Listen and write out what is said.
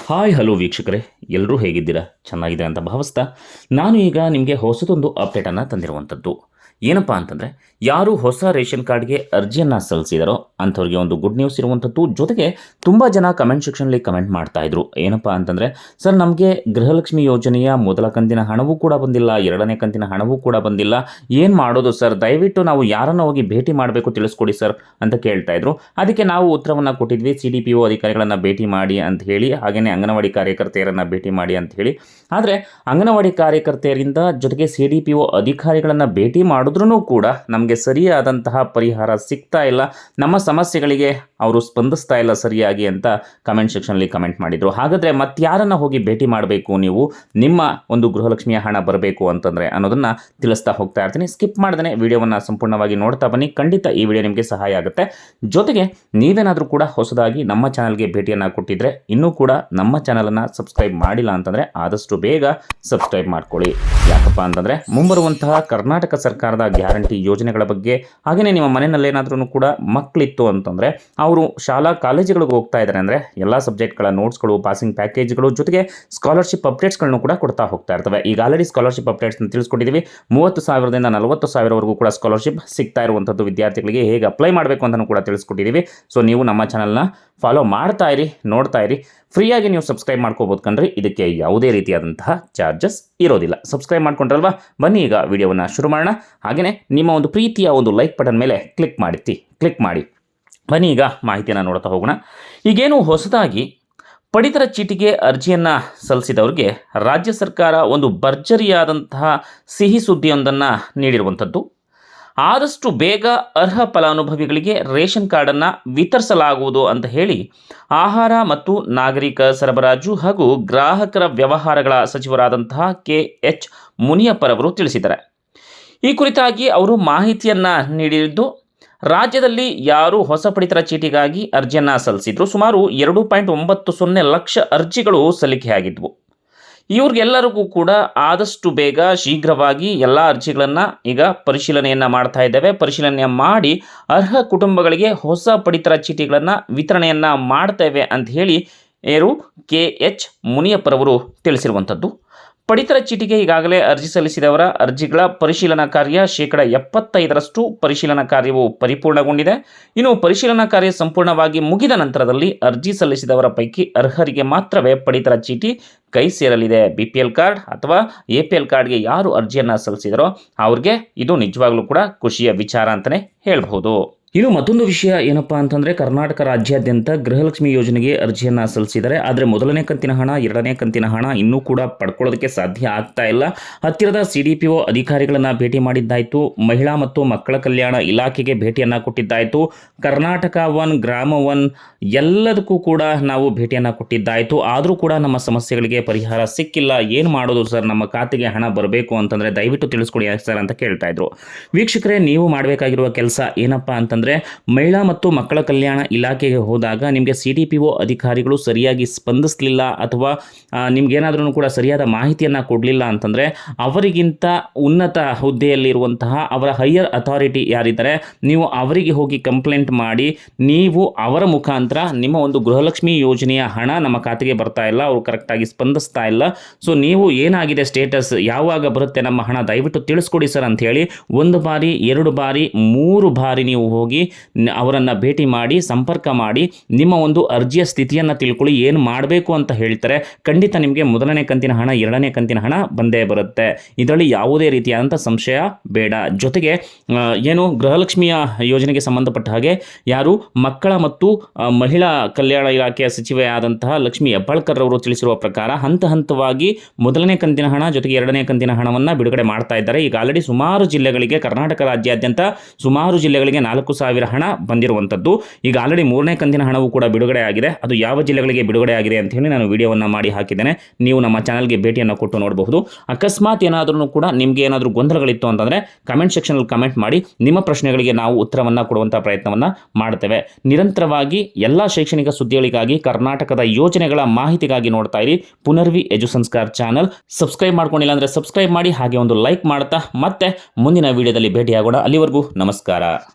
Hi hello ವೀಕ್ಷಕರೇ, ಎಲ್ಲರೂ ಹೇಗಿದ್ದೀರಾ? ಚೆನ್ನಾಗಿದೆ ಅಂತ ಭಾವಿಸ್ತಾ ನಾನು ಈಗ ನಿಮಗೆ ಹೊಸದೊಂದು ಅಪ್ಡೇಟನ್ನು ತಂದಿರುವಂಥದ್ದು. ಏನಪ್ಪ ಅಂತಂದರೆ, ಯಾರು ಹೊಸ ರೇಷನ್ ಕಾರ್ಡ್ಗೆ ಅರ್ಜಿಯನ್ನು ಸಲ್ಲಿಸಿದಾರೋ ಅಂಥವ್ರಿಗೆ ಒಂದು ಗುಡ್ ನ್ಯೂಸ್ ಇರುವಂಥದ್ದು. ಜೊತೆಗೆ ತುಂಬ ಜನ ಕಮೆಂಟ್ ಸೆಕ್ಷನ್ಲಿ ಕಮೆಂಟ್ ಮಾಡ್ತಾಯಿದ್ರು. ಏನಪ್ಪ ಅಂತಂದರೆ, ಸರ್ ನಮಗೆ ಗೃಹಲಕ್ಷ್ಮಿ ಯೋಜನೆಯ ಮೊದಲ ಕಂತಿನ ಹಣವೂ ಕೂಡ ಬಂದಿಲ್ಲ, ಎರಡನೇ ಕಂತಿನ ಹಣವೂ ಕೂಡ ಬಂದಿಲ್ಲ, ಏನು ಮಾಡೋದು ಸರ್? ದಯವಿಟ್ಟು ನಾವು ಯಾರನ್ನು ಹೋಗಿ ಭೇಟಿ ಮಾಡಬೇಕು ತಿಳಿಸ್ಕೊಡಿ ಸರ್ ಅಂತ ಕೇಳ್ತಾಯಿದ್ರು. ಅದಕ್ಕೆ ನಾವು ಉತ್ತರವನ್ನು ಕೊಟ್ಟಿದ್ವಿ, CDPO ಅಧಿಕಾರಿಗಳನ್ನು ಭೇಟಿ ಮಾಡಿ ಅಂತ ಹೇಳಿ, ಹಾಗೆಯೇ ಅಂಗನವಾಡಿ ಕಾರ್ಯಕರ್ತೆಯರನ್ನು ಭೇಟಿ ಮಾಡಿ ಅಂತ ಹೇಳಿ. ಆದರೆ ಅಂಗನವಾಡಿ ಕಾರ್ಯಕರ್ತೆಯರಿಂದ ಜೊತೆಗೆ CDPO ಅಧಿಕಾರಿಗಳನ್ನು ಭೇಟಿ ಮಾಡಿದ್ರೂ ಕೂಡ ನಮಗೆ ಸರಿಯಾದಂತಹ ಪರಿಹಾರ ಸಿಗ್ತಾ ಇಲ್ಲ, ನಮ್ಮ ಸಮಸ್ಯೆಗಳಿಗೆ ಅವರು ಸ್ಪಂದಿಸ್ತಾ ಇಲ್ಲ ಸರಿಯಾಗಿ ಅಂತ ಕಮೆಂಟ್ ಸೆಕ್ಷನ್ಲಿ ಕಮೆಂಟ್ ಮಾಡಿದರು. ಹಾಗಾದರೆ ಮತ್ತಾರನ್ನು ಹೋಗಿ ಭೇಟಿ ಮಾಡಬೇಕು ನೀವು, ನಿಮ್ಮ ಒಂದು ಗೃಹಲಕ್ಷ್ಮಿಯ ಹಣ ಬರಬೇಕು ಅಂತಂದರೆ ಅನ್ನೋದನ್ನು ತಿಳಿಸ್ತಾ ಹೋಗ್ತಾ ಇರ್ತೀನಿ. ಸ್ಕಿಪ್ ಮಾಡ್ದೇ ವಿಡಿಯೋವನ್ನು ಸಂಪೂರ್ಣವಾಗಿ ನೋಡ್ತಾ ಬನ್ನಿ, ಖಂಡಿತ ಈ ವಿಡಿಯೋ ನಿಮಗೆ ಸಹಾಯ ಆಗುತ್ತೆ. ಜೊತೆಗೆ ನೀವೇನಾದರೂ ಕೂಡ ಹೊಸದಾಗಿ ನಮ್ಮ ಚಾನಲ್ಗೆ ಭೇಟಿಯನ್ನು ಕೊಟ್ಟಿದ್ರೆ, ಇನ್ನೂ ಕೂಡ ನಮ್ಮ ಚಾನಲನ್ನು ಸಬ್ಸ್ಕ್ರೈಬ್ ಮಾಡಿಲ್ಲ ಅಂತಂದರೆ ಆದಷ್ಟು ಬೇಗ ಸಬ್ಸ್ಕ್ರೈಬ್ ಮಾಡ್ಕೊಳ್ಳಿ. ಯಾಕಪ್ಪ ಅಂತಂದರೆ ಮುಂಬರುವಂತಹ ಕರ್ನಾಟಕ ಸರ್ಕಾರದ ಗ್ಯಾರಂಟಿ ಯೋಜನೆಗಳ ಬಗ್ಗೆ, ಹಾಗೆಯೇ ನಿಮ್ಮ ಮನೆಯಲ್ಲೇನಾದ್ರೂ ಕೂಡ ಮಕ್ಕಳಿತ್ತು ಅಂತಂದರೆ ಅವರು ಶಾಲಾ ಕಾಲೇಜುಗಳಿಗೆ ಹೋಗ್ತಾ ಇದ್ದಾರೆ ಅಂದರೆ ಎಲ್ಲ ಸಬ್ಜೆಕ್ಟ್ಗಳ ನೋಟ್ಸ್ಗಳು, ಪಾಸಿಂಗ್ ಪ್ಯಾಕೇಜ್ಗಳು, ಜೊತೆಗೆ ಸ್ಕಾಲರ್ಶಿಪ್ ಅಪ್ಡೇಟ್ಸ್ಗಳನ್ನು ಕೂಡ ಕೊಡ್ತಾ ಹೋಗ್ತಾ ಇರ್ತವೆ. ಈಗ ಆಲ್ರೆಡಿ ಸ್ಕಾಲರ್ಶಿಪ್ ಅಪ್ಡೇಟ್ಸ್ನ ತಿಳಿಸ್ಕೊಟ್ಟಿದ್ದೀವಿ. 30,000ದಿಂದ 40,000ವರೆಗೂ ಕೂಡ ಸ್ಕಾಲರ್ಶಿಪ್ ಸಿಗ್ತಾ ಇರುವಂಥದ್ದು ವಿದ್ಯಾರ್ಥಿಗಳಿಗೆ ಹೇಗೆ ಅಪ್ಲೈ ಮಾಡಬೇಕು ಅಂತಲೂ ಕೂಡ ತಿಳಿಸ್ಕೊಟ್ಟಿದ್ದೀವಿ. ಸೊ ನೀವು ನಮ್ಮ ಚಾನಲ್ನ ಫಾಲೋ ಮಾಡ್ತಾ ಇರಿ, ನೋಡ್ತಾ ಇರಿ. ಫ್ರೀಯಾಗಿ ನೀವು ಸಬ್ಸ್ಕ್ರೈಬ್ ಮಾಡ್ಕೋಬೋದು ಕಣ್ರಿ, ಇದಕ್ಕೆ ಯಾವುದೇ ರೀತಿಯಾದಂತಹ ಚಾರ್ಜಸ್ ಇರೋದಿಲ್ಲ. ಸಬ್ಸ್ಕ್ರೈಬ್ ಮಾಡ್ಕೊಂಡ್ರಲ್ವಾ? ಬನ್ನಿ ಈಗ ವಿಡಿಯೋವನ್ನು ಶುರು ಮಾಡೋಣ. ಹಾಗೆಯೇ ನಿಮ್ಮ ಒಂದು ಪ್ರೀತಿಯ ಒಂದು ಲೈಕ್ ಬಟನ್ ಮೇಲೆ ಕ್ಲಿಕ್ ಮಾಡಿ. ಬನ್ನಿ ಈಗ ಮಾಹಿತಿಯನ್ನು ನೋಡ್ತಾ ಹೋಗೋಣ. ಈಗೇನು ಹೊಸದಾಗಿ ಪಡಿತರ ಚೀಟಿಗೆ ಅರ್ಜಿಯನ್ನು ಸಲ್ಲಿಸಿದವ್ರಿಗೆ ರಾಜ್ಯ ಸರ್ಕಾರ ಒಂದು ಭರ್ಜರಿಯಾದಂತಹ ಸಿಹಿ ಸುದ್ದಿಯೊಂದನ್ನು ನೀಡಿರುವಂಥದ್ದು. ಆದಷ್ಟು ಬೇಗ ಅರ್ಹ ಫಲಾನುಭವಿಗಳಿಗೆ ರೇಷನ್ ಕಾರ್ಡನ್ನು ವಿತರಿಸಲಾಗುವುದು ಅಂತ ಹೇಳಿ ಆಹಾರ ಮತ್ತು ನಾಗರಿಕ ಸರಬರಾಜು ಹಾಗೂ ಗ್ರಾಹಕರ ವ್ಯವಹಾರಗಳ ಸಚಿವರಾದಂತಹ KH ಮುನಿಯಪ್ಪರವರು ತಿಳಿಸಿದ್ದಾರೆ. ಈ ಕುರಿತಾಗಿ ಅವರು ಮಾಹಿತಿಯನ್ನು ನೀಡಿದ್ದು, ರಾಜ್ಯದಲ್ಲಿ ಯಾರು ಹೊಸ ಪಡಿತರ ಚೀಟಿಗಾಗಿ ಅರ್ಜಿಯನ್ನು ಸಲ್ಲಿಸಿದ್ರು ಸುಮಾರು 2.90 ಲಕ್ಷ ಅರ್ಜಿಗಳು ಸಲ್ಲಿಕೆಯಾಗಿದ್ವು. ಇವ್ರಿಗೆಲ್ಲರಿಗೂ ಕೂಡ ಆದಷ್ಟು ಬೇಗ ಶೀಘ್ರವಾಗಿ ಎಲ್ಲ ಅರ್ಜಿಗಳನ್ನು ಈಗ ಪರಿಶೀಲನೆಯನ್ನು ಮಾಡ್ತಾ ಇದ್ದೇವೆ. ಪರಿಶೀಲನೆ ಮಾಡಿ ಅರ್ಹ ಕುಟುಂಬಗಳಿಗೆ ಹೊಸ ಪಡಿತರ ಚೀಟಿಗಳನ್ನು ವಿತರಣೆಯನ್ನು ಮಾಡ್ತೇವೆ ಅಂತ ಹೇಳಿ KH ಮುನಿಯಪ್ಪರವರು ತಿಳಿಸಿರುವಂಥದ್ದು. ಪಡಿತರ ಚೀಟಿಗೆ ಈಗಾಗಲೇ ಅರ್ಜಿ ಸಲ್ಲಿಸಿದವರ ಅರ್ಜಿಗಳ ಪರಿಶೀಲನಾ ಕಾರ್ಯ 75% ಪರಿಶೀಲನಾ ಕಾರ್ಯವು ಪರಿಪೂರ್ಣಗೊಂಡಿದೆ. ಇನ್ನು ಪರಿಶೀಲನಾ ಕಾರ್ಯ ಸಂಪೂರ್ಣವಾಗಿ ಮುಗಿದ ನಂತರದಲ್ಲಿ ಅರ್ಜಿ ಸಲ್ಲಿಸಿದವರ ಪೈಕಿ ಅರ್ಹರಿಗೆ ಮಾತ್ರವೇ ಪಡಿತರ ಚೀಟಿ ಕೈ ಸೇರಲಿದೆ. BPL ಕಾರ್ಡ್ ಅಥವಾ APL ಕಾರ್ಡ್ಗೆ ಯಾರು ಅರ್ಜಿಯನ್ನು ಸಲ್ಲಿಸಿದರೋ ಅವ್ರಿಗೆ ಇದು ನಿಜವಾಗ್ಲೂ ಕೂಡ ಖುಷಿಯ ವಿಚಾರ ಅಂತಲೇ ಹೇಳ್ಬೋದು. ಇನ್ನು ಮತ್ತೊಂದು ವಿಷಯ ಏನಪ್ಪ ಅಂತಂದರೆ, ಕರ್ನಾಟಕ ರಾಜ್ಯಾದ್ಯಂತ ಗೃಹಲಕ್ಷ್ಮಿ ಯೋಜನೆಗೆ ಅರ್ಜಿಯನ್ನು ಸಲ್ಲಿಸಿದ್ದಾರೆ. ಆದರೆ ಮೊದಲನೇ ಕಂತಿನ ಹಣ, ಎರಡನೇ ಕಂತಿನ ಹಣ ಇನ್ನೂ ಕೂಡ ಪಡ್ಕೊಳ್ಳೋದಕ್ಕೆ ಸಾಧ್ಯ ಆಗ್ತಾ ಇಲ್ಲ. ಹತ್ತಿರದ CDPO ಅಧಿಕಾರಿಗಳನ್ನು ಭೇಟಿ ಮಾಡಿದ್ದಾಯಿತು, ಮಹಿಳಾ ಮತ್ತು ಮಕ್ಕಳ ಕಲ್ಯಾಣ ಇಲಾಖೆಗೆ ಭೇಟಿಯನ್ನು ಕೊಟ್ಟಿದ್ದಾಯಿತು, ಕರ್ನಾಟಕ 1 ಗ್ರಾಮ 1 ಎಲ್ಲದಕ್ಕೂ ಕೂಡ ನಾವು ಭೇಟಿಯನ್ನು ಕೊಟ್ಟಿದ್ದಾಯಿತು. ಆದರೂ ಕೂಡ ನಮ್ಮ ಸಮಸ್ಯೆಗಳಿಗೆ ಪರಿಹಾರ ಸಿಕ್ಕಿಲ್ಲ. ಏನು ಮಾಡೋದು ಸರ್? ನಮ್ಮ ಖಾತೆಗೆ ಹಣ ಬರಬೇಕು ಅಂತಂದರೆ ದಯವಿಟ್ಟು ತಿಳಿಸ್ಕೊಡಿ ಸರ್ ಅಂತ ಕೇಳ್ತಾ ಇದ್ರು. ವೀಕ್ಷಕರೇ, ನೀವು ಮಾಡಬೇಕಾಗಿರುವ ಕೆಲಸ ಏನಪ್ಪ ಅಂತಂದರೆ, ಮಹಿಳಾ ಮತ್ತು ಮಕ್ಕಳ ಕಲ್ಯಾಣ ಇಲಾಖೆಗೆ ಹೋದಾಗ ನಿಮಗೆ CDPO ಅಧಿಕಾರಿಗಳು ಸರಿಯಾಗಿ ಸ್ಪಂದಿಸಲಿಲ್ಲ ಅಥವಾ ನಿಮ್ಗೇನಾದ್ರೂ ಕೂಡ ಸರಿಯಾದ ಮಾಹಿತಿಯನ್ನು ಕೊಡಲಿಲ್ಲ ಅಂತಂದರೆ, ಅವರಿಗಿಂತ ಉನ್ನತ ಹುದ್ದೆಯಲ್ಲಿರುವಂತಹ ಅವರ ಹೈಯರ್ ಅಥಾರಿಟಿ ಯಾರಿದ್ದಾರೆ, ನೀವು ಅವರಿಗೆ ಹೋಗಿ ಕಂಪ್ಲೇಂಟ್ ಮಾಡಿ, ನೀವು ಅವರ ಮುಖಾಂತರ ನಿಮ್ಮ ಒಂದು ಗೃಹಲಕ್ಷ್ಮಿ ಯೋಜನೆಯ ಹಣ ನಮ್ಮ ಖಾತೆಗೆ ಬರ್ತಾ ಇಲ್ಲ, ಅವರು ಕರೆಕ್ಟಾಗಿ ಸ್ಪಂದಿಸ್ತಾ ಇಲ್ಲ, ಸೊ ನೀವು ಏನಾಗಿದೆ ಸ್ಟೇಟಸ್, ಯಾವಾಗ ಬರುತ್ತೆ ನಮ್ಮ ಹಣ, ದಯವಿಟ್ಟು ತಿಳಿಸ್ಕೊಡಿ ಸರ್ ಅಂಥೇಳಿ 1 ಬಾರಿ 2 ಬಾರಿ 3 ಬಾರಿ ನೀವು ಹೋಗಿ ಅವರನ್ನು ಭೇಟಿ ಮಾಡಿ, ಸಂಪರ್ಕ ಮಾಡಿ, ನಿಮ್ಮ ಒಂದು ಅರ್ಜಿಯ ಸ್ಥಿತಿಯನ್ನು ತಿಳ್ಕೊಳ್ಳಿ, ಏನು ಮಾಡಬೇಕು ಅಂತ ಹೇಳ್ತಾರೆ. ಖಂಡಿತ ನಿಮಗೆ ಮೊದಲನೇ ಕಂತಿನ ಹಣ, ಎರಡನೇ ಕಂತಿನ ಹಣ ಬಂದೇ ಬರುತ್ತೆ. ಇದರಲ್ಲಿ ಯಾವುದೇ ರೀತಿಯಾದಂಥ ಸಂಶಯ ಬೇಡ. ಜೊತೆಗೆ ಏನು ಗೃಹಲಕ್ಷ್ಮಿಯ ಯೋಜನೆಗೆ ಸಂಬಂಧಪಟ್ಟ ಹಾಗೆ ಯಾರು ಮಕ್ಕಳ ಮತ್ತು ಮಹಿಳಾ ಕಲ್ಯಾಣ ಇಲಾಖೆಯ ಸಚಿವೆ ಆದಂತಹ ಲಕ್ಷ್ಮಿ ಹೆಬ್ಬಾಳ್ಕರ್ ಅವರು ತಿಳಿಸಿರುವ ಪ್ರಕಾರ ಹಂತ ಹಂತವಾಗಿ ಮೊದಲನೇ ಕಂತಿನ ಹಣ ಜೊತೆಗೆ ಎರಡನೇ ಕಂತಿನ ಹಣವನ್ನು ಬಿಡುಗಡೆ ಮಾಡ್ತಾ ಇದ್ದಾರೆ. ಈಗ ಆಲ್ರೆಡಿ ಸುಮಾರು ಜಿಲ್ಲೆಗಳಿಗೆ, ಕರ್ನಾಟಕ ರಾಜ್ಯಾದ್ಯಂತ ಸುಮಾರು ಜಿಲ್ಲೆಗಳಿಗೆ 4,000 ಹಣ ಬಂದಿರುವಂಥದ್ದು. ಈಗ ಆಲ್ರೆಡಿ 3ನೇ ಕಂತಿನ ಹಣವು ಕೂಡ ಬಿಡುಗಡೆ ಆಗಿದೆ. ಅದು ಯಾವ ಜಿಲ್ಲೆಗಳಿಗೆ ಬಿಡುಗಡೆ ಆಗಿದೆ ಅಂತ ಹೇಳಿ ನಾನು ವಿಡಿಯೋವನ್ನು ಮಾಡಿ ಹಾಕಿದ್ದೇನೆ, ನೀವು ನಮ್ಮ ಚಾನಲ್ಗೆ ಭೇಟಿಯನ್ನು ಕೊಟ್ಟು ನೋಡಬಹುದು. ಅಕಸ್ಮಾತ್ ಏನಾದರೂ ಕೂಡ ನಿಮಗೆ ಏನಾದರೂ ಗೊಂದಲಗಳಿತ್ತು ಅಂತಂದರೆ ಕಮೆಂಟ್ ಸೆಕ್ಷನಲ್ಲಿ ಕಮೆಂಟ್ ಮಾಡಿ, ನಿಮ್ಮ ಪ್ರಶ್ನೆಗಳಿಗೆ ನಾವು ಉತ್ತರವನ್ನು ಕೊಡುವಂಥ ಪ್ರಯತ್ನವನ್ನು ಮಾಡ್ತೇವೆ. ನಿರಂತರವಾಗಿ ಎಲ್ಲ ಶೈಕ್ಷಣಿಕ ಸುದ್ದಿಗಳಿಗಾಗಿ, ಕರ್ನಾಟಕದ ಯೋಜನೆಗಳ ಮಾಹಿತಿಗಾಗಿ ನೋಡ್ತಾ ಇರಿ ಪುನರ್ವಿ ಎಜು ಸಂಸ್ಕಾರ್ ಚಾನಲ್. ಸಬ್ಸ್ಕ್ರೈಬ್ ಮಾಡ್ಕೊಂಡಿಲ್ಲ ಅಂದರೆ ಸಬ್ಸ್ಕ್ರೈಬ್ ಮಾಡಿ, ಹಾಗೆ ಒಂದು ಲೈಕ್ ಮಾಡ್ತಾ ಮತ್ತೆ ಮುಂದಿನ ವಿಡಿಯೋದಲ್ಲಿ ಭೇಟಿಯಾಗೋಣ. ಅಲ್ಲಿವರೆಗೂ ನಮಸ್ಕಾರ.